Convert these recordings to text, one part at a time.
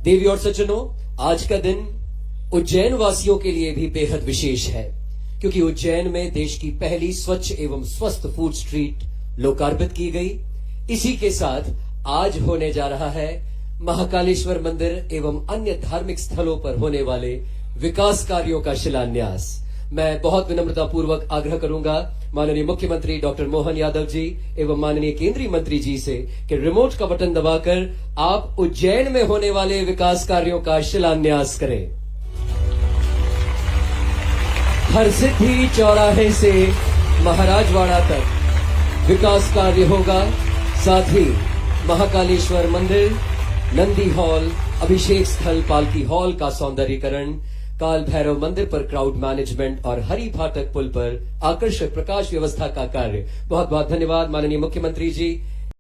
देवी और सज्जनों, आज का दिन उज्जैन वासियों के लिए भी बेहद विशेष है, क्योंकि उज्जैन में देश की पहली स्वच्छ एवं स्वस्थ फूड स्ट्रीट लोकार्पित की गई। इसी के साथ आज होने जा रहा है महाकालेश्वर मंदिर एवं अन्य धार्मिक स्थलों पर होने वाले विकास कार्यों का शिलान्यास। मैं बहुत विनम्रता पूर्वक आग्रह करूंगा माननीय मुख्यमंत्री डॉक्टर मोहन यादव जी एवं माननीय केंद्रीय मंत्री जी से कि रिमोट का बटन दबाकर आप उज्जैन में होने वाले विकास कार्यों का शिलान्यास करें। हरसिद्धि चौराहे से महाराजवाड़ा तक विकास कार्य होगा। साथ ही महाकालेश्वर मंदिर, नंदी हॉल, अभिषेक स्थल, पालकी हॉल का सौंदर्यीकरण, काल भैरव मंदिर पर क्राउड मैनेजमेंट और हरि फाटक पुल पर आकर्षक प्रकाश व्यवस्था का कार्य। बहुत बहुत धन्यवाद माननीय मुख्यमंत्री जी।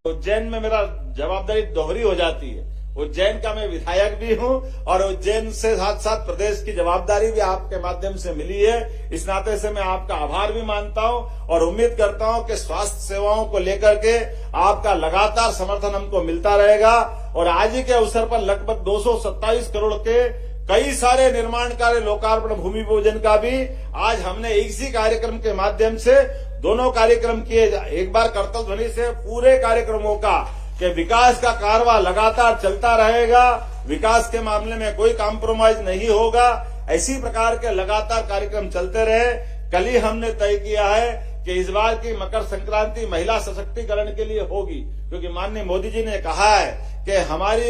उज्जैन में मेरा जवाबदारी दोहरी हो जाती है। उज्जैन का मैं विधायक भी हूं और उज्जैन से साथ साथ प्रदेश की जवाबदारी भी आपके माध्यम से मिली है। इस नाते से मैं आपका आभार भी मानता हूं और उम्मीद करता हूं कि स्वास्थ्य सेवाओं को लेकर के आपका लगातार समर्थन हमको मिलता रहेगा। और आज ही के अवसर पर लगभग 227 करोड़ के कई सारे निर्माण कार्य, लोकार्पण, भूमि पूजन का भी आज हमने इसी कार्यक्रम के माध्यम से दोनों कार्यक्रम किए। एक बार करतल ध्वनि से पूरे कार्यक्रमों का कि विकास का कारवां लगातार चलता रहेगा, विकास के मामले में कोई कॉम्प्रोमाइज नहीं होगा। इसी प्रकार के लगातार कार्यक्रम चलते रहे। कल ही हमने तय किया है कि इस बार की मकर संक्रांति महिला सशक्तिकरण के लिए होगी, क्योंकि माननीय मोदी जी ने कहा है कि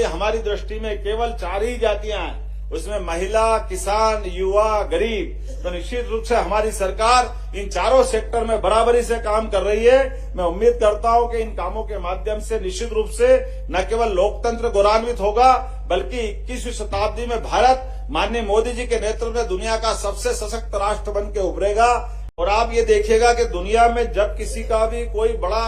हमारी दृष्टि में केवल 4 ही जातियां हैं, उसमें महिला, किसान, युवा, गरीब। तो निश्चित रूप से हमारी सरकार इन चारों सेक्टर में बराबरी से काम कर रही है। मैं उम्मीद करता हूं कि इन कामों के माध्यम से निश्चित रूप से न केवल लोकतंत्र गौरवान्वित होगा, बल्कि 21वीं शताब्दी में भारत माननीय मोदी जी के नेतृत्व में दुनिया का सबसे सशक्त राष्ट्र बन के उभरेगा। और आप ये देखिएगा कि दुनिया में जब किसी का भी कोई बड़ा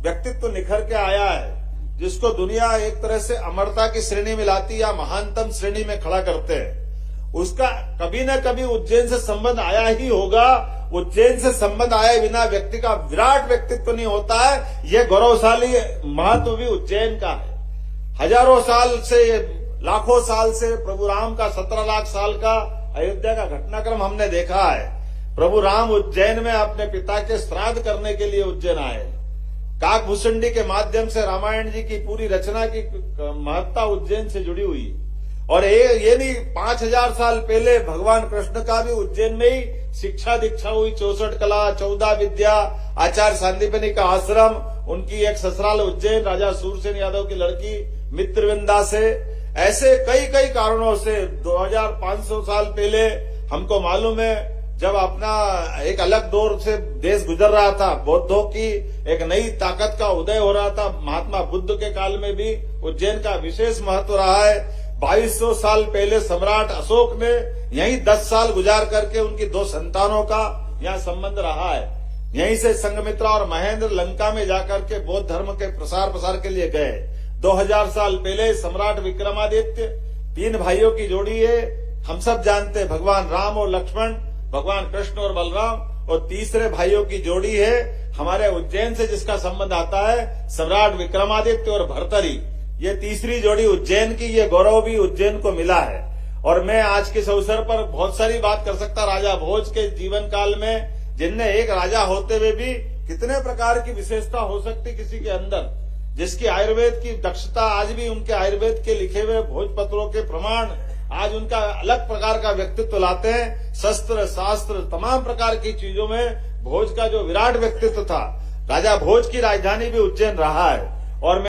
व्यक्तित्व निखर के आया है, जिसको दुनिया एक तरह से अमरता की श्रेणी में लाती या महानतम श्रेणी में खड़ा करते हैं, उसका कभी न कभी उज्जैन से संबंध आया ही होगा। उज्जैन से संबंध आए बिना व्यक्ति का विराट व्यक्तित्व नहीं होता है। यह गौरवशाली महत्व भी उज्जैन का है। हजारों साल से, लाखों साल से प्रभु राम का 17 लाख साल का अयोध्या का घटनाक्रम हमने देखा है। प्रभु राम उज्जैन में अपने पिता के श्राद्ध करने के लिए उज्जैन आए। काकभूषणी के माध्यम से रामायण जी की पूरी रचना की महत्ता उज्जैन से जुड़ी हुई। और ये नहीं, 5000 साल पहले भगवान कृष्ण का भी उज्जैन में ही शिक्षा दीक्षा हुई। 64 कला, 14 विद्या, आचार्य सांदीपनि का आश्रम, उनकी एक ससुराल उज्जैन, राजा सूरसेन यादव की लड़की मित्रविंदा से। ऐसे कई कारणों से 2500 साल पहले हमको मालूम है, जब अपना एक अलग दौर से देश गुजर रहा था, बौद्धों की एक नई ताकत का उदय हो रहा था, महात्मा बुद्ध के काल में भी उज्जैन का विशेष महत्व रहा है। 2200 साल पहले सम्राट अशोक ने यहीं 10 साल गुजार करके उनकी 2 संतानों का यहाँ संबंध रहा है। यहीं से संघमित्रा और महेंद्र लंका में जाकर के बौद्ध धर्म के प्रसार के लिए गए। 2000 साल पहले सम्राट विक्रमादित्य, 3 भाइयों की जोड़ी है, हम सब जानते हैं, भगवान राम और लक्ष्मण, भगवान कृष्ण और बलराम। और तीसरे भाइयों की जोड़ी है हमारे उज्जैन से जिसका संबंध आता है, सम्राट विक्रमादित्य और भर्तरी। ये तीसरी जोड़ी उज्जैन की, ये गौरव भी उज्जैन को मिला है। और मैं आज के इस अवसर पर बहुत सारी बात कर सकता राजा भोज के जीवन काल में, जिनने एक राजा होते हुए भी कितने प्रकार की विशेषता हो सकती किसी के अंदर, जिसकी आयुर्वेद की दक्षता आज भी उनके आयुर्वेद के लिखे हुए भोजपत्रों के प्रमाण आज उनका अलग प्रकार का व्यक्तित्व लाते हैं। शस्त्र, शास्त्र, तमाम प्रकार की चीजों में भोज का जो विराट व्यक्तित्व था, राजा भोज की राजधानी भी उज्जैन रहा है। और